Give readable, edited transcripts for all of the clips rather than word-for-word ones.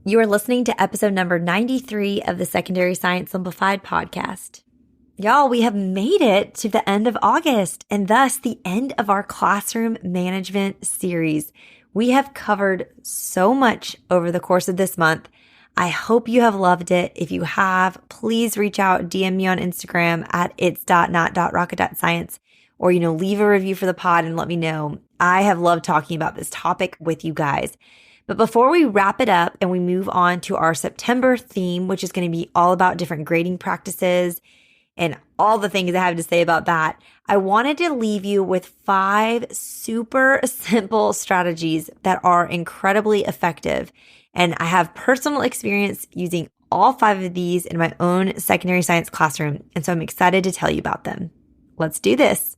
You are listening to episode number 93 of the Secondary Science Simplified podcast. Y'all, we have made it to the end of August and thus the end of our classroom management series. We have covered so much over the course of this month. I hope you have loved it. If you have, please reach out, DM me on Instagram at its.not.rocket.science, or, leave a review for the pod and let me know. I have loved talking about this topic with you guys. But before we wrap it up and we move on to our September theme, which is going to be all about different grading practices and all the things I have to say about that, I wanted to leave you with 5 super simple strategies that are incredibly effective. And I have personal experience using all 5 of these in my own secondary science classroom. And so I'm excited to tell you about them. Let's do this.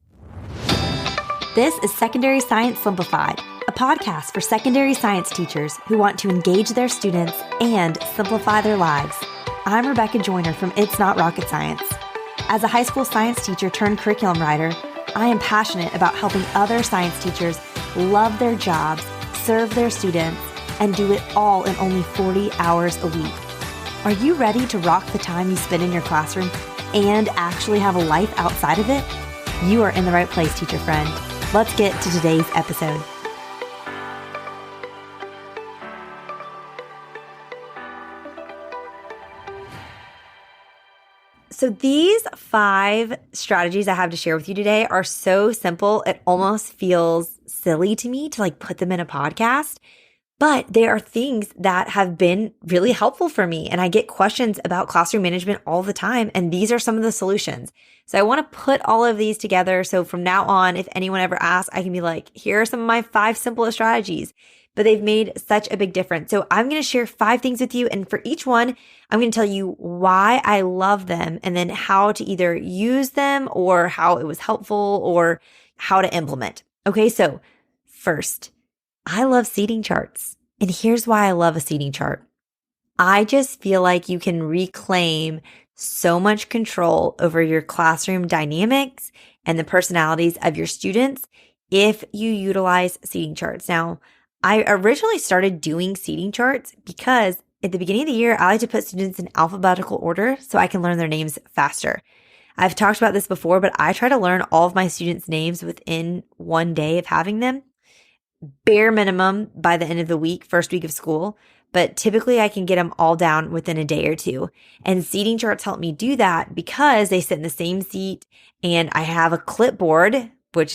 This is Secondary Science Simplified, a podcast for secondary science teachers who want to engage their students and simplify their lives. I'm Rebecca Joyner from It's Not Rocket Science. As a high school science teacher turned curriculum writer, I am passionate about helping other science teachers love their jobs, serve their students, and do it all in only 40 hours a week. Are you ready to rock the time you spend in your classroom and actually have a life outside of it? You are in the right place, teacher friend. Let's get to today's episode. So these 5 strategies I have to share with you today are so simple, it almost feels silly to me to put them in a podcast, but they are things that have been really helpful for me. And I get questions about classroom management all the time. And these are some of the solutions. So I want to put all of these together. So from now on, if anyone ever asks, I can be like, here are some of my 5 simplest strategies, but they've made such a big difference. So I'm going to share 5 things with you. And for each one, I'm going to tell you why I love them and then how to either use them or how it was helpful or how to implement. Okay. So first, I love seating charts. And here's why I love a seating chart. I just feel like you can reclaim so much control over your classroom dynamics and the personalities of your students if you utilize seating charts. Now, I originally started doing seating charts because at the beginning of the year, I like to put students in alphabetical order so I can learn their names faster. I've talked about this before, but I try to learn all of my students' names within one day of having them. Bare minimum by the end of the week, first week of school, but typically I can get them all down within a day or 2. And seating charts help me do that because they sit in the same seat and I have a clipboard, which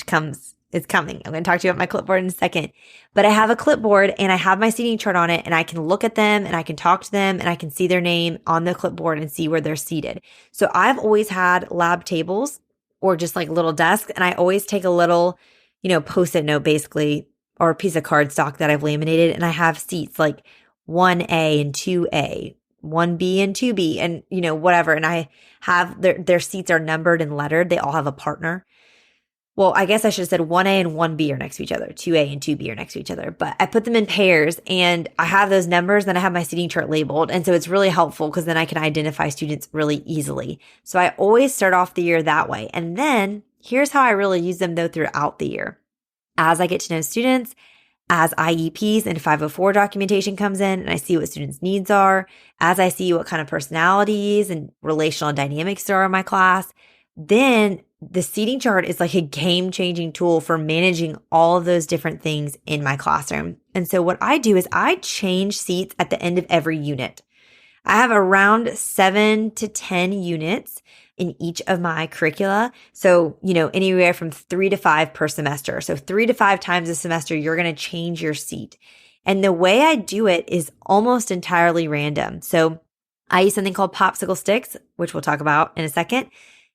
is coming. I'm going to talk to you about my clipboard in a second, but I have a clipboard and I have my seating chart on it and I can look at them and I can talk to them and I can see their name on the clipboard and see where they're seated. So I've always had lab tables or just little desks, and I always take a little, Post-it note basically, or a piece of cardstock that I've laminated, and I have seats 1A and 2A, 1B and 2B, and whatever. And I have their seats are numbered and lettered. They all have a partner. Well, I guess I should have said 1A and 1B are next to each other. 2A and 2B are next to each other. But I put them in pairs and I have those numbers, then I have my seating chart labeled. And so it's really helpful because then I can identify students really easily. So I always start off the year that way. And then here's how I really use them though throughout the year. As I get to know students, as IEPs and 504 documentation comes in and I see what students' needs are, as I see what kind of personalities and relational dynamics there are in my class, then the seating chart is a game-changing tool for managing all of those different things in my classroom. And so what I do is I change seats at the end of every unit. I have around 7 to 10 units in each of my curricula. So, anywhere from 3 to 5 per semester. So 3 to 5 times a semester, you're going to change your seat. And the way I do it is almost entirely random. So I use something called popsicle sticks, which we'll talk about in a second,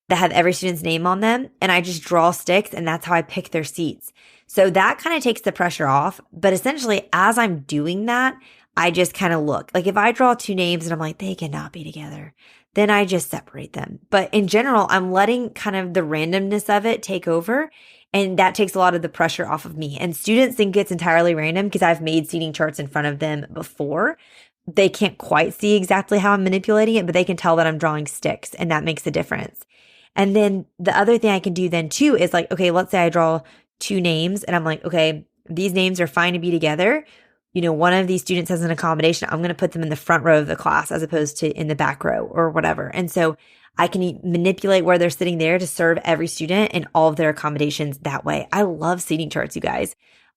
that have every student's name on them. And I just draw sticks and that's how I pick their seats. So that kind of takes the pressure off. But essentially, as I'm doing that, I just kind of look. If I draw 2 names and I'm like, they cannot be together, then I just separate them. But in general, I'm letting kind of the randomness of it take over. And that takes a lot of the pressure off of me. And students think it's entirely random because I've made seating charts in front of them before. They can't quite see exactly how I'm manipulating it, but they can tell that I'm drawing sticks, and that makes a difference. And then the other thing I can do then too is okay, let's say I draw 2 names and I'm like, okay, these names are fine to be together. one of these students has an accommodation, I'm going to put them in the front row of the class as opposed to in the back row or whatever. And so I can manipulate where they're sitting there to serve every student and all of their accommodations that way. I love seating charts, you guys.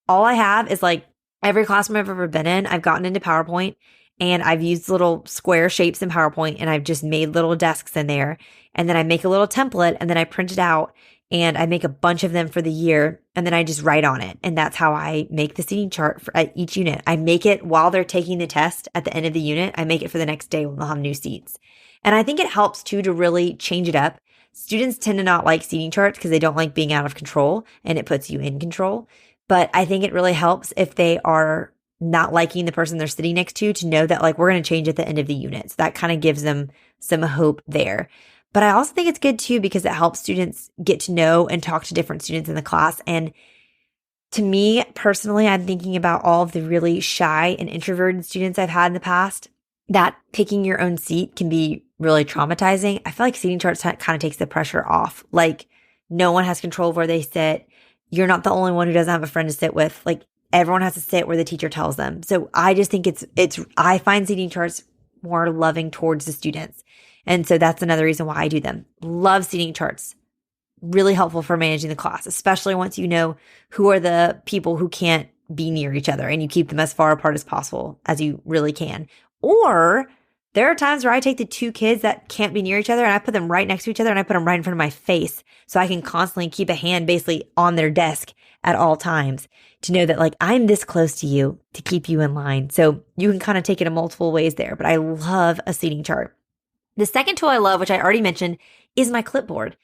All I have is like every classroom I've ever been in, I've gotten into PowerPoint and I've used little square shapes in PowerPoint and I've just made little desks in there. And then I make a little template and then I print it out and I make a bunch of them for the year and then I just write on it. And that's how I make the seating chart for each unit. I make it while they're taking the test at the end of the unit. I make it for the next day when they'll have new seats. And I think it helps too to really change it up. Students tend to not like seating charts because they don't like being out of control and it puts you in control. But I think it really helps if they are not liking the person they're sitting next to know that like we're going to change at the end of the unit. So that kind of gives them some hope there. But I also think it's good too because it helps students get to know and talk to different students in the class. And to me personally, I'm thinking about all of the really shy and introverted students I've had in the past, that picking your own seat can be really traumatizing. I feel like seating charts kind of takes the pressure off. Like no one has control of where they sit. You're not the only one who doesn't have a friend to sit with. Like everyone has to sit where the teacher tells them. So I just think I find seating charts more loving towards the students. And so that's another reason why I do them. Love seating charts. Really helpful for managing the class, especially once you know who are the people who can't be near each other and you keep them as far apart as possible as you really can. Or there are times where I take the two kids that can't be near each other and I put them right next to each other and I put them right in front of my face so I can constantly keep a hand basically on their desk at all times to know that like I'm this close to you to keep you in line. So you can kind of take it in multiple ways there, but I love a seating chart. The second tool I love, which I already mentioned, is my clipboard.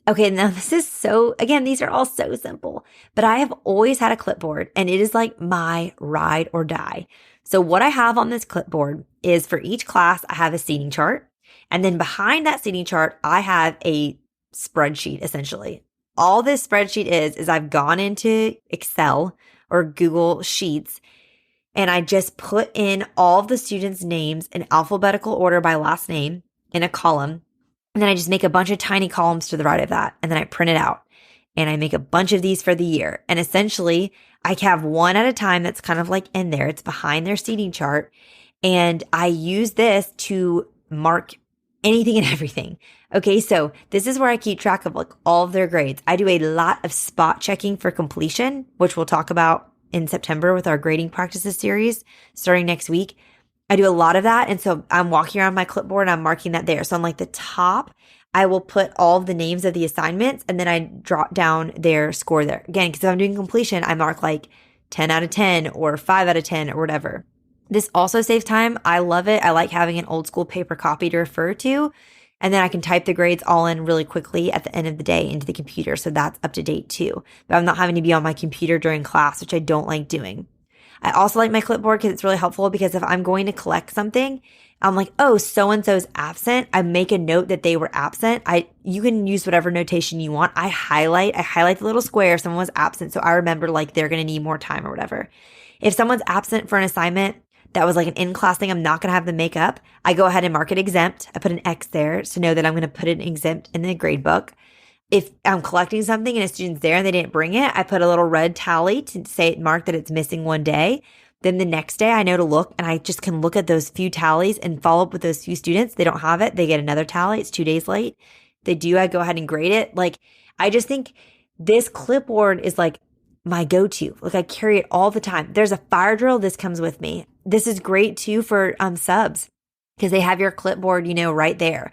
Okay, now these are all so simple, but I have always had a clipboard and it is like my ride or die. So what I have on this clipboard is for each class, I have a seating chart. And then behind that seating chart, I have a spreadsheet essentially. All this spreadsheet is I've gone into Excel or Google Sheets and I just put in all of the students' names in alphabetical order by last name in a column. And then I just make a bunch of tiny columns to the right of that. And then I print it out and I make a bunch of these for the year. And essentially I have one at a time that's kind of like in there. It's behind their seating chart. And I use this to mark anything and everything. Okay. So this is where I keep track of like all of their grades. I do a lot of spot checking for completion, which we'll talk about in September with our grading practices series starting next week. I do a lot of that. And so I'm walking around my clipboard and I'm marking that there. So on like the top, I will put all of the names of the assignments and then I jot down their score there. Again, because if I'm doing completion, I mark like 10 out of 10 or 5 out of 10 or whatever. This also saves time. I love it. I like having an old school paper copy to refer to. And then I can type the grades all in really quickly at the end of the day into the computer. So that's up to date too. But I'm not having to be on my computer during class, which I don't like doing. I also like my clipboard because it's really helpful because if I'm going to collect something, I'm like, oh, so-and-so's absent. I make a note that they were absent. You can use whatever notation you want. I highlight the little square if someone was absent. So I remember like they're going to need more time or whatever. If someone's absent for an assignment that was like an in-class thing I'm not going to have them make up, I go ahead and mark it exempt. I put an X there to know that I'm going to put it exempt in the grade book. If I'm collecting something and a student's there and they didn't bring it, I put a little red tally to say mark that it's missing one day. Then the next day I know to look and I just can look at those few tallies and follow up with those few students. They don't have it. They get another tally. It's 2 days late. They do. I go ahead and grade it. Like, I just think this clipboard is like my go-to. Like I carry it all the time. There's a fire drill. This comes with me. This is great too for subs because they have your clipboard, right there.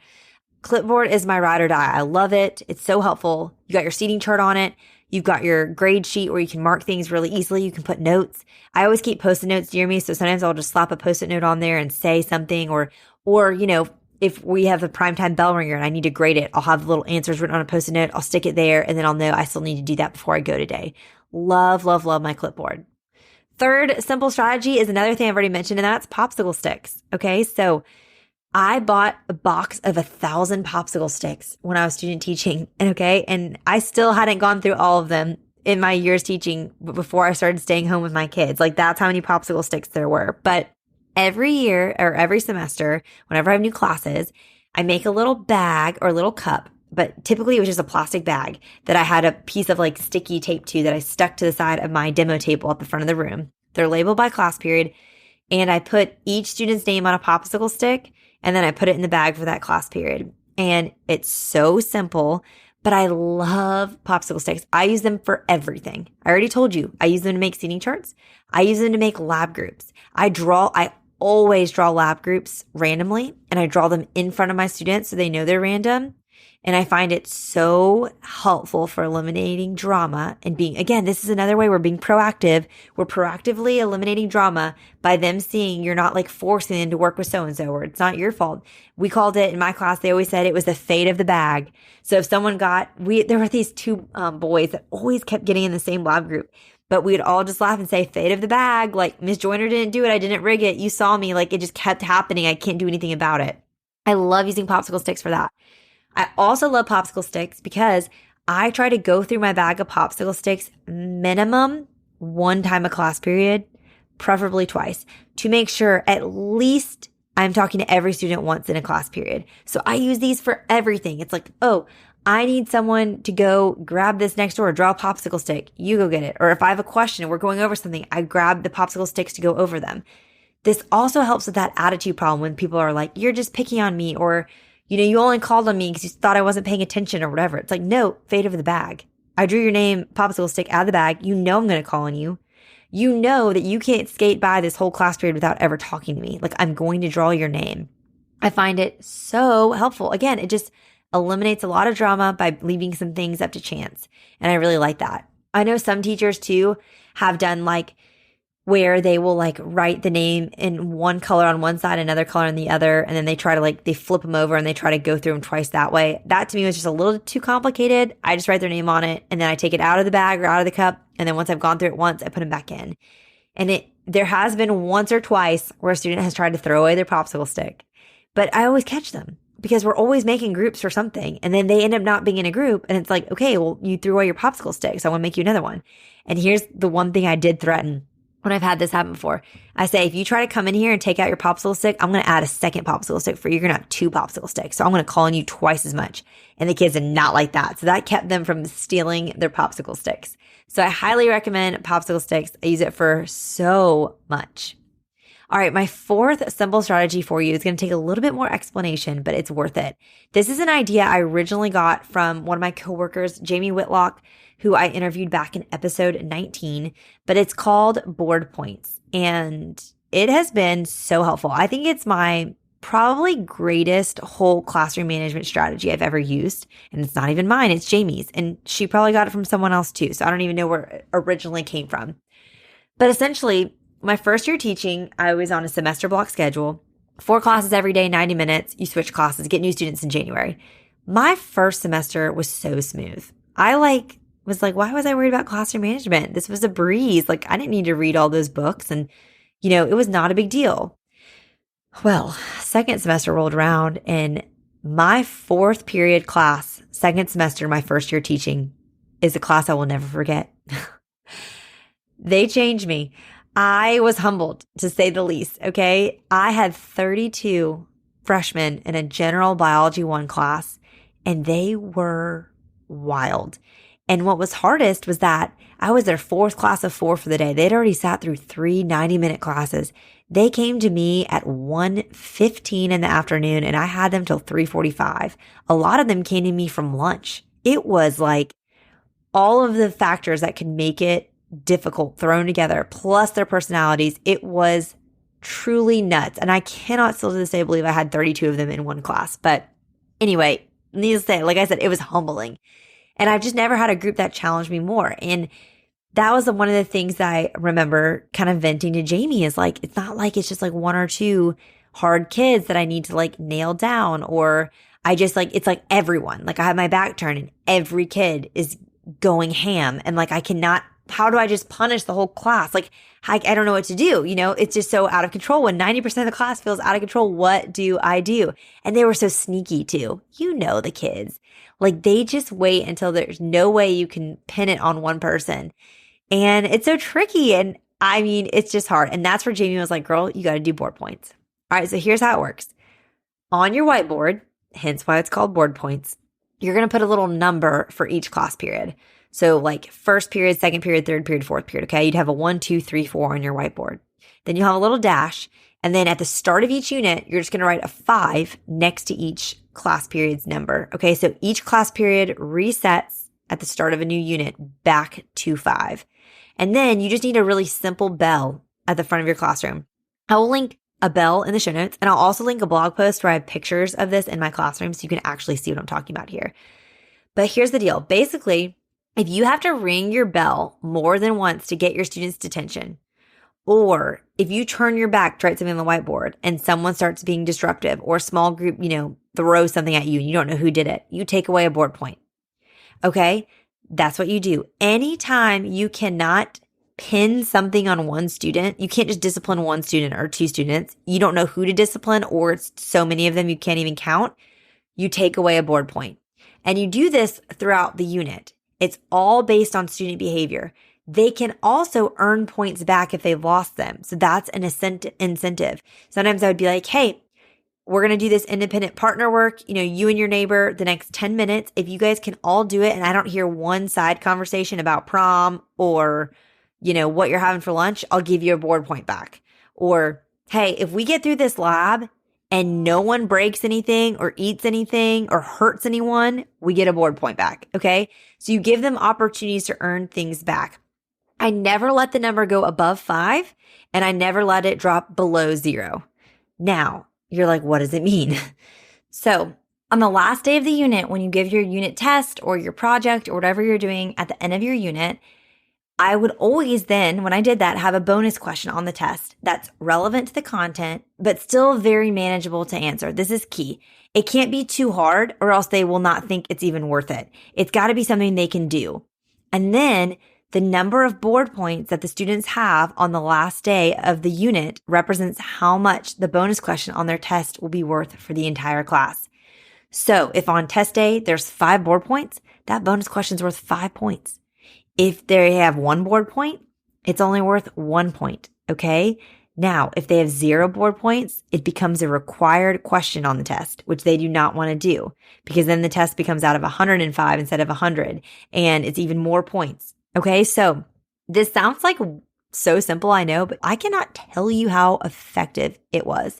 Clipboard is my ride or die. I love it. It's so helpful. You got your seating chart on it. You've got your grade sheet where you can mark things really easily. You can put notes. I always keep Post-it notes near me. So sometimes I'll just slap a Post-it note on there and say something or, if we have a primetime bell ringer and I need to grade it, I'll have little answers written on a Post-it note. I'll stick it there and then I'll know I still need to do that before I go today. Love, love, love my clipboard. Third simple strategy is another thing I've already mentioned, and that's popsicle sticks. Okay. So I bought a box of 1,000 popsicle sticks when I was student teaching. Okay. And I still hadn't gone through all of them in my years teaching before I started staying home with my kids. Like that's how many popsicle sticks there were. But every year or every semester, whenever I have new classes, I make a little bag or a little cup, but typically it was just a plastic bag that I had a piece of like sticky tape to that I stuck to the side of my demo table at the front of the room. They're labeled by class period. And I put each student's name on a popsicle stick, and then I put it in the bag for that class period. And it's so simple, but I love popsicle sticks. I use them for everything. I already told you, I use them to make seating charts. I use them to make lab groups. I always draw lab groups randomly, and I draw them in front of my students so they know they're random. And I find it so helpful for eliminating drama and being, again, this is another way we're being proactive. We're proactively eliminating drama by them seeing you're not like forcing them to work with so-and-so, or it's not your fault. We called it in my class, they always said it was the fate of the bag. So if someone there were these two boys that always kept getting in the same lab group, but we'd all just laugh and say, fate of the bag. Like, Miss Joyner didn't do it. I didn't rig it. You saw me. Like, it just kept happening. I can't do anything about it. I love using popsicle sticks for that. I also love popsicle sticks because I try to go through my bag of popsicle sticks minimum one time a class period, preferably twice, to make sure at least I'm talking to every student once in a class period. So I use these for everything. It's like, oh, I need someone to go grab this next door, draw a popsicle stick. You go get it. Or if I have a question and we're going over something, I grab the popsicle sticks to go over them. This also helps with that attitude problem when people are like, you're just picking on me, or you only called on me because you thought I wasn't paying attention or whatever. It's like, no, fate of the bag. I drew your name, popsicle stick, out of the bag. You know I'm going to call on you. You know that you can't skate by this whole class period without ever talking to me. Like, I'm going to draw your name. I find it so helpful. Again, it just eliminates a lot of drama by leaving some things up to chance. And I really like that. I know some teachers too have done like where they will like write the name in one color on one side, another color on the other. And then they try to they flip them over and they try to go through them twice that way. That to me was just a little too complicated. I just write their name on it and then I take it out of the bag or out of the cup. And then once I've gone through it once, I put them back in. And there has been once or twice where a student has tried to throw away their popsicle stick, but I always catch them because we're always making groups for something. And then they end up not being in a group. And it's like, okay, well, you threw away your popsicle stick, so I want to make you another one. And here's the one thing I did threaten when I've had this happen before. I say, if you try to come in here and take out your popsicle stick, I'm going to add a second popsicle stick for you. You're going to have 2 popsicle sticks. So I'm going to call on you twice as much. And the kids did not like that. So that kept them from stealing their popsicle sticks. So I highly recommend popsicle sticks. I use it for so much. All right, my 4th simple strategy for you is going to take a little bit more explanation, but it's worth it. This is an idea I originally got from one of my coworkers, Jamie Whitlock, who I interviewed back in episode 19, but it's called board points. And it has been so helpful. I think it's my probably greatest whole classroom management strategy I've ever used. And it's not even mine, it's Jamie's. And she probably got it from someone else too. So I don't even know where it originally came from. But essentially, my first year teaching, I was on a semester block schedule, 4 classes every day, 90 minutes. You switch classes, get new students in January. My first semester was so smooth. I was like, why was I worried about classroom management? This was a breeze. Like, I didn't need to read all those books and, it was not a big deal. Well, second semester rolled around and my 4th period class, second semester, my first year teaching, is a class I will never forget. They changed me. I was humbled, to say the least, okay? I had 32 freshmen in a general biology 1 class, and they were wild. And what was hardest was that I was their 4th class of 4 for the day. They'd already sat through 3 90-minute classes. They came to me at 1:15 in the afternoon, and I had them till 3:45. A lot of them came to me from lunch. It was like all of the factors that could make it difficult thrown together, plus their personalities. It was truly nuts. And I cannot still to this day believe I had 32 of them in one class. But anyway, needless to say, like I said, it was humbling. And I've just never had a group that challenged me more. And that was one of the things that I remember kind of venting to Jamie is like, it's not like it's just like 1 or 2 hard kids that I need to like nail down, or I just like, it's like everyone, like I have my back turned and every kid is going ham. And like, how do I just punish the whole class? Like, I don't know what to do. It's just so out of control. When 90% of the class feels out of control, what do I do? And they were so sneaky too. The kids, like they just wait until there's no way you can pin it on one person. And it's so tricky. And I mean, it's just hard. And that's where Jamie was like, girl, you got to do board points. All right. So here's how it works. On your whiteboard, hence why it's called board points, you're going to put a little number for each class period. So like first period, second period, third period, fourth period, okay? You'd have a 1, 2, 3, 4 on your whiteboard. Then you'll have a little dash. And then at the start of each unit, you're just going to write a 5 next to each class period's number. Okay, so each class period resets at the start of a new unit back to 5. And then you just need a really simple bell at the front of your classroom. I will link a bell in the show notes, and I'll also link a blog post where I have pictures of this in my classroom so you can actually see what I'm talking about here. But here's the deal. Basically, if you have to ring your bell more than once to get your students' attention, or if you turn your back to write something on the whiteboard and someone starts being disruptive, or a small group, throws something at you and you don't know who did it, you take away a board point. Okay? That's what you do. Anytime you cannot pin something on one student, you can't just discipline one student or 2 students. You don't know who to discipline, or it's so many of them you can't even count. You take away a board point. And you do this throughout the unit. It's all based on student behavior. They can also earn points back if they've lost them. So that's an incentive. Sometimes I would be like, hey, we're going to do this independent partner work, you and your neighbor, the next 10 minutes. If you guys can all do it and I don't hear one side conversation about prom or, what you're having for lunch, I'll give you a board point back. Or, hey, if we get through this lab and no one breaks anything or eats anything or hurts anyone, we get a board point back. Okay. So you give them opportunities to earn things back. I never let the number go above 5, and I never let it drop below 0. Now, you're like, what does it mean? So on the last day of the unit, when you give your unit test or your project or whatever you're doing at the end of your unit, I would always then, when I did that, have a bonus question on the test that's relevant to the content, but still very manageable to answer. This is key. It can't be too hard or else they will not think it's even worth it. It's got to be something they can do. And then the number of board points that the students have on the last day of the unit represents how much the bonus question on their test will be worth for the entire class. So if on test day there's 5 board points, that bonus question is worth 5 points. If they have 1 board point, it's only worth 1 point, okay? Now, if they have 0 board points, it becomes a required question on the test, which they do not want to do, because then the test becomes out of 105 instead of 100, and it's even more points. Okay, so this sounds like so simple, I know, but I cannot tell you how effective it was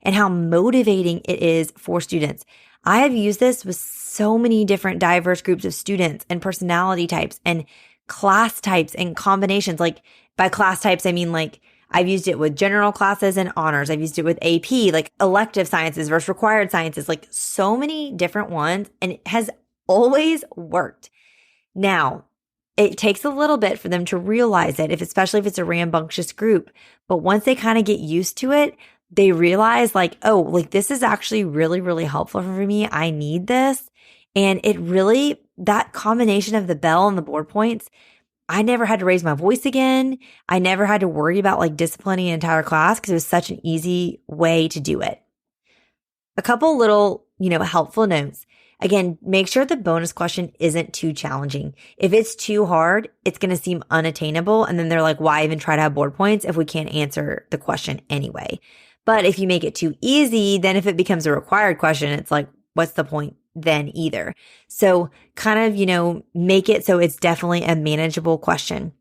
and how motivating it is for students. I have used this with so many different diverse groups of students and personality types and class types and combinations. Like by class types, I mean like I've used it with general classes and honors. I've used it with AP, like elective sciences versus required sciences, like so many different ones, and it has always worked. Now, it takes a little bit for them to realize it, especially if it's a rambunctious group. But once they kind of get used to it, they realize like, oh, like this is actually really, really helpful for me. I need this. And it really, that combination of the bell and the board points, I never had to raise my voice again. I never had to worry about like disciplining an entire class because it was such an easy way to do it. A couple little, helpful notes. Again, make sure the bonus question isn't too challenging. If it's too hard, it's going to seem unattainable. And then they're like, why even try to have board points if we can't answer the question anyway? But if you make it too easy, then if it becomes a required question, it's like, what's the point then either? So kind of, make it so it's definitely a manageable question.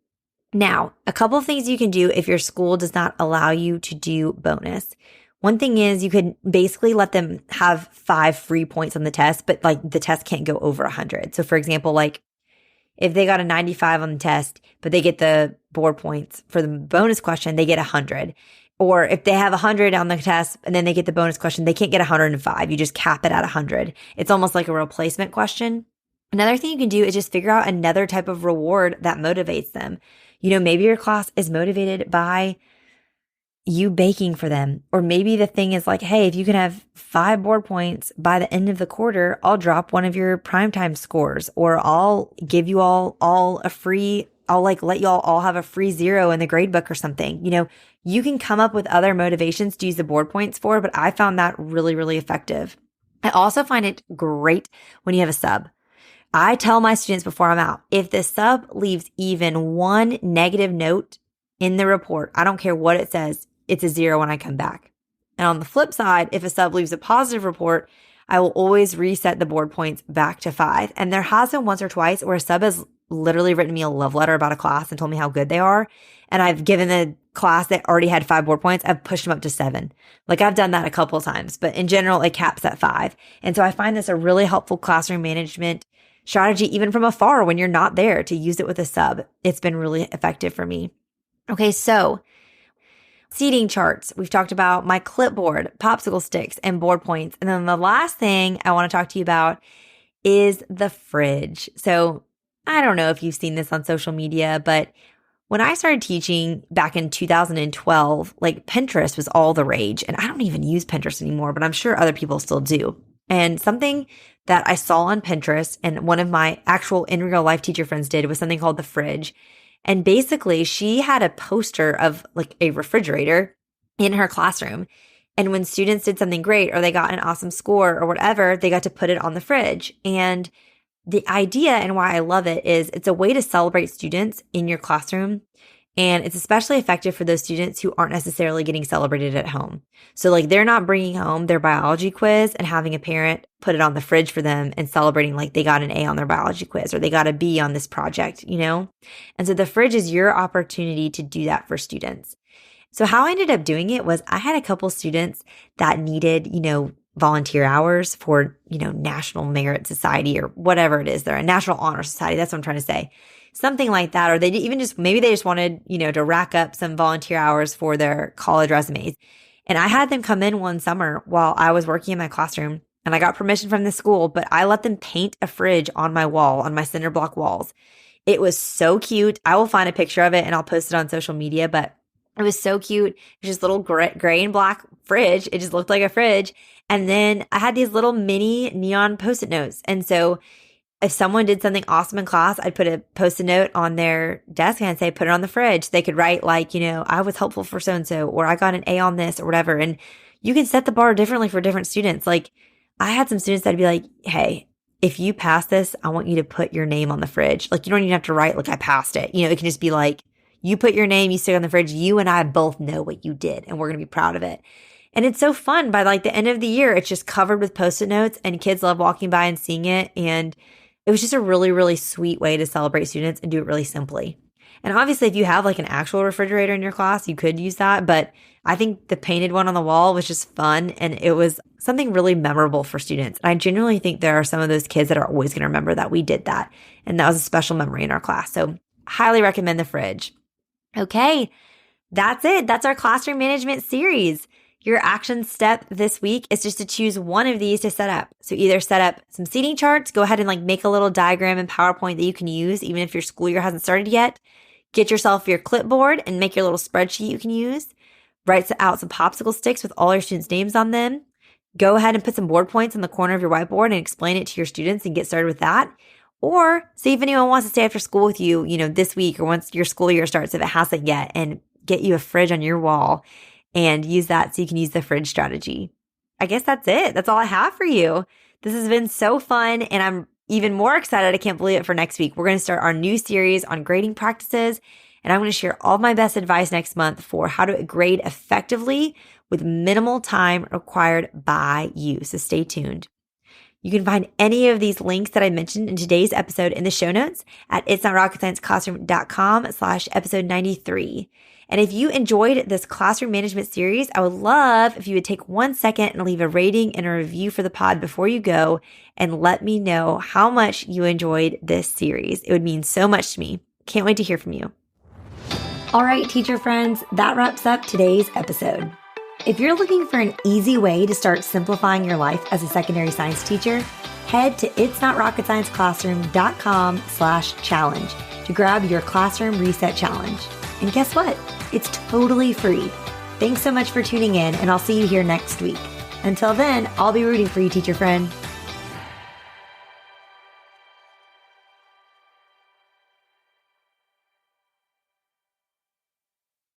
Now, a couple of things you can do if your school does not allow you to do bonus. One thing is you could basically let them have 5 free points on the test, but like the test can't go over 100. So for example, like if they got a 95 on the test, but they get the board points for the bonus question, they get 100. Or if they have 100 on the test and then they get the bonus question, they can't get 105. You just cap it at 100. It's almost like a replacement question. Another thing you can do is just figure out another type of reward that motivates them. Maybe your class is motivated by you baking for them. Or maybe the thing is like, hey, if you can have 5 board points by the end of the quarter, I'll drop one of your primetime scores, or I'll give you all a free, I'll like let y'all all have a free 0 in the grade book or something. You can come up with other motivations to use the board points for, but I found that really, really effective. I also find it great when you have a sub. I tell my students before I'm out, if the sub leaves even 1 negative note in the report, I don't care what it says, it's a 0 when I come back. And on the flip side, if a sub leaves a positive report, I will always reset the board points back to 5. And there has been once or twice where a sub has literally written me a love letter about a class and told me how good they are. And I've given the class that already had 5 board points, I've pushed them up to 7. Like I've done that a couple of times, but in general, it caps at 5. And so I find this a really helpful classroom management strategy, even from afar when you're not there, to use it with a sub. It's been really effective for me. Okay, so seating charts. We've talked about my clipboard, popsicle sticks, and board points. And then the last thing I want to talk to you about is the fridge. So I don't know if you've seen this on social media, but when I started teaching back in 2012, like Pinterest was all the rage. And I don't even use Pinterest anymore, but I'm sure other people still do. And something that I saw on Pinterest and one of my actual in real life teacher friends did was something called the fridge. And basically she had a poster of like a refrigerator in her classroom. And when students did something great or they got an awesome score or whatever, they got to put it on the fridge. And the idea and why I love it is it's a way to celebrate students in your classroom. And it's especially effective for those students who aren't necessarily getting celebrated at home. So like they're not bringing home their biology quiz and having a parent put it on the fridge for them and celebrating like they got an A on their biology quiz or they got a B on this project, you know? And so the fridge is your opportunity to do that for students. So how I ended up doing it was I had a couple students that needed, volunteer hours for, National Merit Society or whatever it is. They're a National Honor Society. That's what I'm trying to say. Something like that. Or maybe they just wanted, to rack up some volunteer hours for their college resumes. And I had them come in one summer while I was working in my classroom and I got permission from the school, but I let them paint a fridge on my wall, on my cinder block walls. It was so cute. I will find a picture of it and I'll post it on social media, but it was so cute. It was just a little gray and black fridge. It just looked like a fridge. And then I had these little mini neon Post-it notes. And so if someone did something awesome in class, I'd put a Post-it note on their desk and I'd say, put it on the fridge. They could write like, I was helpful for so-and-so, or I got an A on this or whatever. And you can set the bar differently for different students. Like I had some students that'd be like, hey, if you pass this, I want you to put your name on the fridge. Like you don't even have to write like I passed it. It can just be like, you put your name, you stick it on the fridge. You and I both know what you did and we're going to be proud of it. And it's so fun. By like the end of the year, it's just covered with Post-it notes and kids love walking by and seeing it. And it was just a really, really sweet way to celebrate students and do it really simply. And obviously, if you have like an actual refrigerator in your class, you could use that. But I think the painted one on the wall was just fun. And it was something really memorable for students. And I genuinely think there are some of those kids that are always going to remember that we did that. And that was a special memory in our class. So highly recommend the fridge. Okay, that's it. That's our classroom management series. Your action step this week is just to choose one of these to set up. So either set up some seating charts, go ahead and like make a little diagram in PowerPoint that you can use even if your school year hasn't started yet. Get yourself your clipboard and make your little spreadsheet you can use. Write out some popsicle sticks with all your students' names on them. Go ahead and put some board points in the corner of your whiteboard and explain it to your students and get started with that. Or see if anyone wants to stay after school with you, this week or once your school year starts if it hasn't yet, and get you a fridge on your wall and use that so you can use the fridge strategy. I guess that's it. That's all I have for you. This has been so fun and I'm even more excited. I can't believe it for next week. We're going to start our new series on grading practices and I'm going to share all my best advice next month for how to grade effectively with minimal time required by you. So stay tuned. You can find any of these links that I mentioned in today's episode in the show notes at itsnotrocketscienceclassroom.com/episode 93. And if you enjoyed this classroom management series, I would love if you would take 1 second and leave a rating and a review for the pod before you go and let me know how much you enjoyed this series. It would mean so much to me. Can't wait to hear from you. All right, teacher friends, that wraps up today's episode. If you're looking for an easy way to start simplifying your life as a secondary science teacher, head to itsnotrocketscienceclassroom.com/challenge to grab your classroom reset challenge. And guess what? It's totally free. Thanks so much for tuning in, and I'll see you here next week. Until then, I'll be rooting for you, teacher friend.